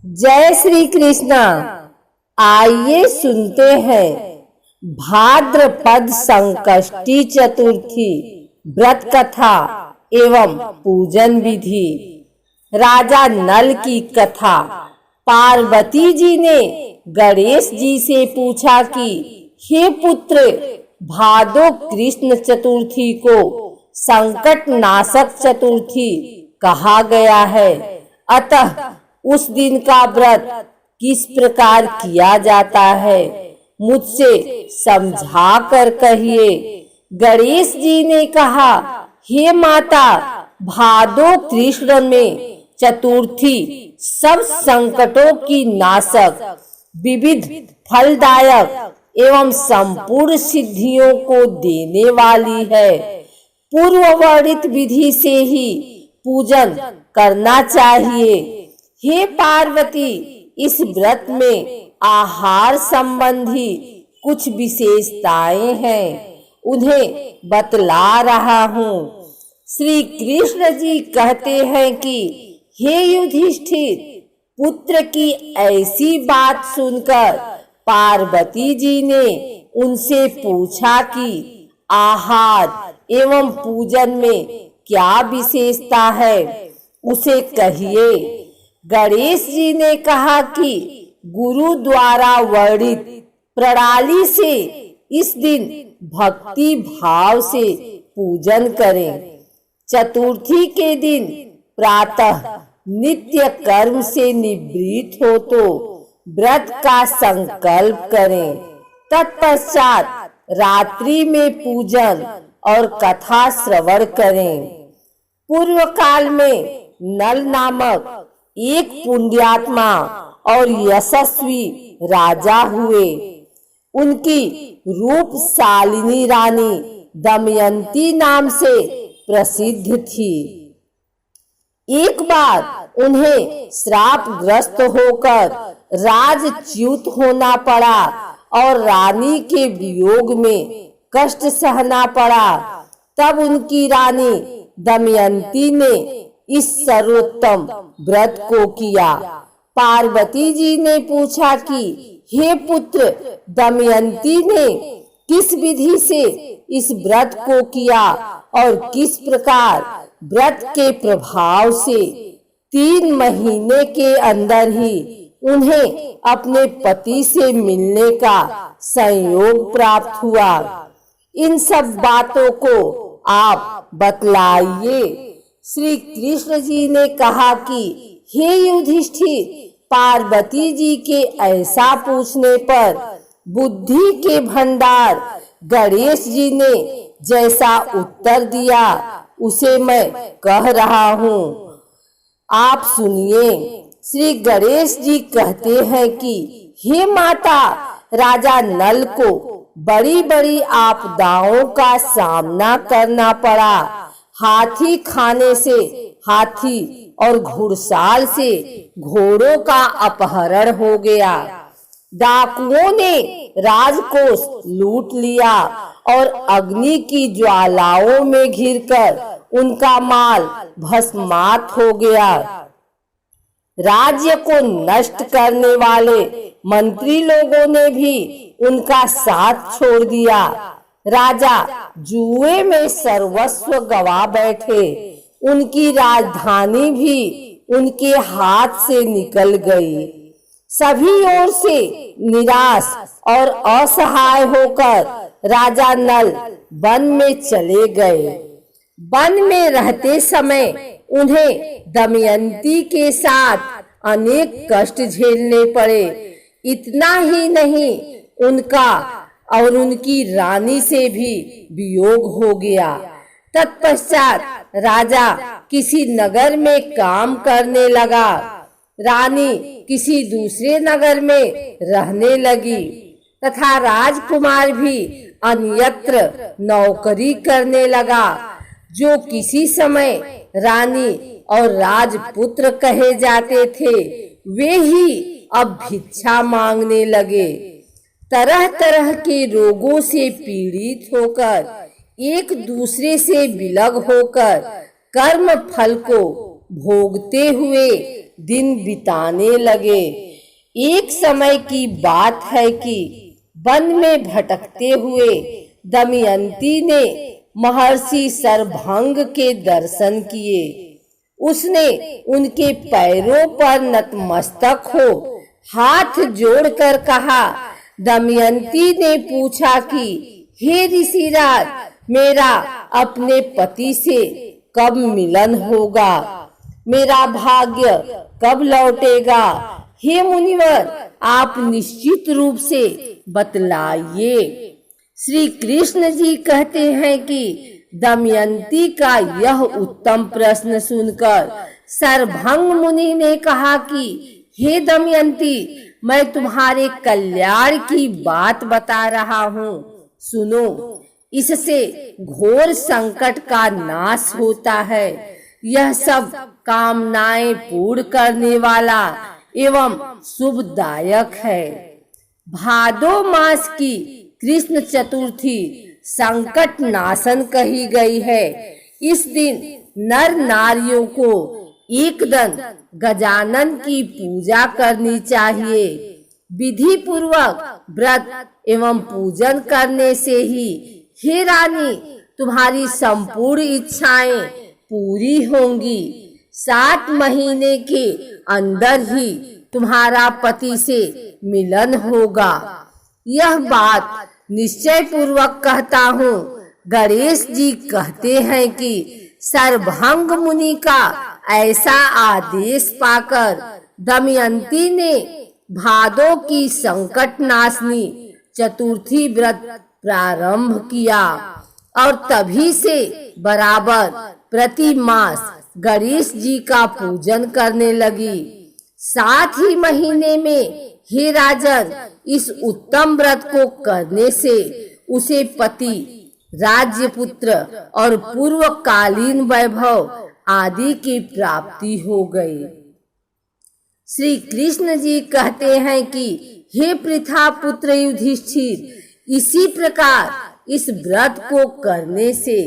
जय श्री कृष्णा। आइए सुनते हैं भाद्रपद संकष्टी चतुर्थी व्रत कथा एवं पूजन विधि। राजा नल की कथा। पार्वती जी ने गणेश जी से पूछा कि हे पुत्र, भादो कृष्ण चतुर्थी को संकट नाशक चतुर्थी कहा गया है, अतः उस दिन का व्रत किस प्रकार किया जाता है, मुझसे समझा कर कहिए। गणेश जी ने कहा, हे माता, भादो कृष्ण में चतुर्थी सब संकटों की नाशक, विविध फलदायक एवं संपूर्ण सिद्धियों को देने वाली है। पूर्व वर्णित विधि से ही पूजन करना चाहिए। हे पार्वती, इस व्रत में आहार संबंधी कुछ विशेषताएं हैं, उन्हें बतला रहा हूँ। श्री कृष्ण जी कहते हैं कि हे युधिष्ठिर, पुत्र की ऐसी बात सुनकर पार्वती जी ने उनसे पूछा कि आहार एवं पूजन में क्या विशेषता है, उसे कहिए। गणेश जी ने कहा कि गुरु द्वारा वर्णित प्रणाली से इस दिन भक्ति भाव से पूजन करें। चतुर्थी के दिन प्रातः नित्य कर्म से निवृत्त हो तो व्रत का संकल्प करें। तत्पश्चात रात्रि में पूजन और कथा श्रवण करें। पूर्व काल में नल नामक एक पुण्यात्मा और यशस्वी राजा हुए। उनकी रूपशालिनी रानी दमयंती नाम से प्रसिद्ध थी। एक बार उन्हें श्रापग्रस्त होकर राजच्युत होना पड़ा और रानी के वियोग में कष्ट सहना पड़ा। तब उनकी रानी दमयंती ने इस सर्वोत्तम व्रत को किया। पार्वती जी ने पूछा कि हे पुत्र, दमयंती ने किस विधि से इस व्रत को किया और किस प्रकार व्रत के प्रभाव से 3 महीने के अंदर ही उन्हें अपने पति से मिलने का संयोग प्राप्त हुआ। इन सब बातों को आप बतलाइए। श्री कृष्ण जी ने कहा कि हे युधिष्ठिर, पार्वती जी के ऐसा पूछने पर बुद्धि के भंडार गणेश जी ने जैसा उत्तर दिया उसे मैं कह रहा हूँ, आप सुनिए। श्री गणेश जी कहते हैं कि हे माता, राजा नल को बड़ी बड़ी आपदाओं का सामना करना पड़ा। हाथी खाने से हाथी और घुड़साल से घोड़ों का अपहरण हो गया। डाकुओं ने राजकोष लूट लिया और अग्नि की ज्वालाओं में घिरकर उनका माल भस्मात हो गया। राज्य को नष्ट करने वाले मंत्री लोगों ने भी उनका साथ छोड़ दिया। राजा जुए में सर्वस्व गवा बैठे। उनकी राजधानी भी उनके हाथ से निकल गई। सभी ओर से निराश और असहाय होकर राजा नल वन में चले गए। वन में रहते समय उन्हें दमयंती के साथ अनेक कष्ट झेलने पड़े। इतना ही नहीं, उनका और उनकी रानी से भी वियोग हो गया। तत्पश्चात राजा किसी नगर में काम करने लगा। रानी किसी दूसरे नगर में रहने लगी तथा राजकुमार भी अन्यत्र नौकरी करने लगा। जो किसी समय रानी और राजपुत्र कहे जाते थे, वे ही अब भिक्षा मांगने लगे। तरह तरह के रोगों से पीड़ित होकर, एक दूसरे से विलग होकर कर्म फल को भोगते हुए दिन बिताने लगे। एक समय की बात है कि वन में भटकते हुए दमयंती ने महर्षि शरभंग के दर्शन किए। उसने उनके पैरों पर नतमस्तक हो हाथ जोड़कर कहा। दमयंती ने पूछा कि हे ऋषिराज, मेरा अपने पति से कब मिलन होगा? मेरा भाग्य कब लौटेगा? हे मुनिवर, आप निश्चित रूप से बतलाइए। श्री कृष्ण जी कहते हैं कि दमयंती का यह उत्तम प्रश्न सुनकर शरभंग मुनि ने कहा कि हे दमयंती, मैं तुम्हारे कल्याण की बात बता रहा हूँ, सुनो। इससे घोर संकट का नाश होता है। यह सब कामनाएं पूर्ण करने वाला एवं शुभदायक है। भादो मास की कृष्ण चतुर्थी संकट नाशन कही गई है। इस दिन नर नारियों को एकदम गजानन की पूजा करनी चाहिए। विधि पूर्वक व्रत एवं पूजन करने से ही हे रानी, तुम्हारी संपूर्ण इच्छाएं पूरी होंगी। 7 महीने के अंदर ही तुम्हारा पति से मिलन होगा। यह बात निश्चय पूर्वक कहता हूँ। गणेश जी कहते हैं कि शरभंग मुनि का ऐसा आदेश पाकर दमयंती ने भादो की संकट नाशनी चतुर्थी व्रत प्रारंभ किया और तभी से बराबर प्रति मास गणेश जी का पूजन करने लगी। 7 ही महीने में हे राजन, इस उत्तम व्रत को करने से उसे पति, राज्य, पुत्र और पूर्वकालीन वैभव आदि की प्राप्ति हो गई। श्री कृष्ण जी कहते हैं कि हे पृथा पुत्र युधिष्ठिर, इसी प्रकार इस व्रत को करने से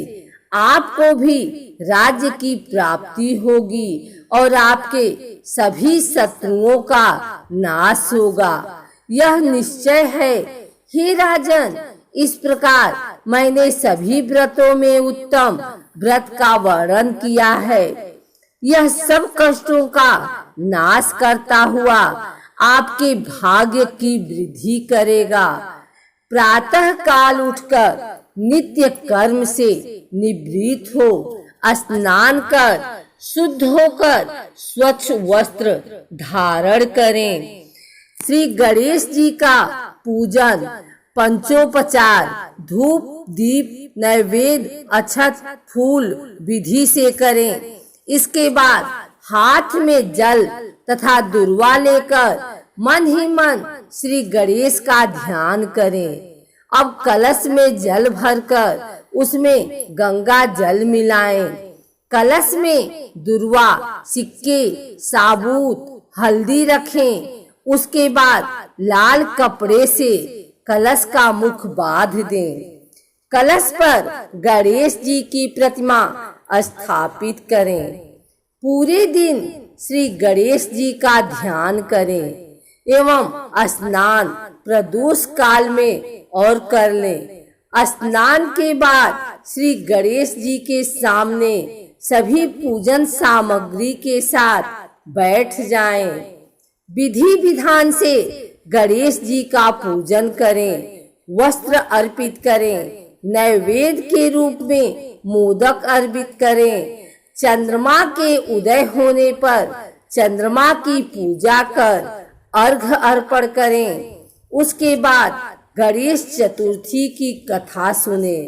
आपको भी राज्य की प्राप्ति होगी और आपके सभी शत्रुओं का नाश होगा। यह निश्चय है। हे राजन, इस प्रकार मैंने सभी व्रतों में उत्तम व्रत का वर्णन किया है। यह सब कष्टों का नाश करता हुआ आपके भाग्य की वृद्धि करेगा। प्रातः काल उठकर नित्य कर्म से निवृत्त हो स्नान कर शुद्ध होकर स्वच्छ वस्त्र धारण करें। श्री गणेश जी का पूजन पंचोपचार धूप, दीप, नैवेद्य, अक्षत, फूल विधि से करें। इसके बाद हाथ में जल तथा दुर्वा लेकर मन ही मन श्री गणेश का ध्यान करें। अब कलश में जल भरकर उसमें गंगा जल मिलाएं। कलश में दुर्वा, सिक्के, साबुत, हल्दी रखें। उसके बाद लाल कपड़े से कलश का मुख बांध दें। कलश पर गणेश जी की प्रतिमा स्थापित करें। पूरे दिन श्री गणेश जी का ध्यान करें एवं स्नान प्रदोष काल में और कर लें। स्नान के बाद श्री गणेश जी के सामने सभी पूजन सामग्री के साथ बैठ जाएं। विधि विधान से गणेश जी का पूजन करें, वस्त्र अर्पित करें, नैवेद्य के रूप में मोदक अर्पित करें। चंद्रमा के उदय होने पर चंद्रमा की पूजा कर अर्घ अर्पण करें। उसके बाद गणेश चतुर्थी की कथा सुने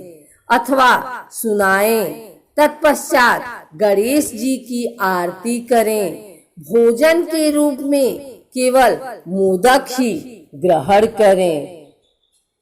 अथवा सुनाएं। तत्पश्चात गणेश जी की आरती करें। भोजन के रूप में केवल मोदक ही ग्रहण करें।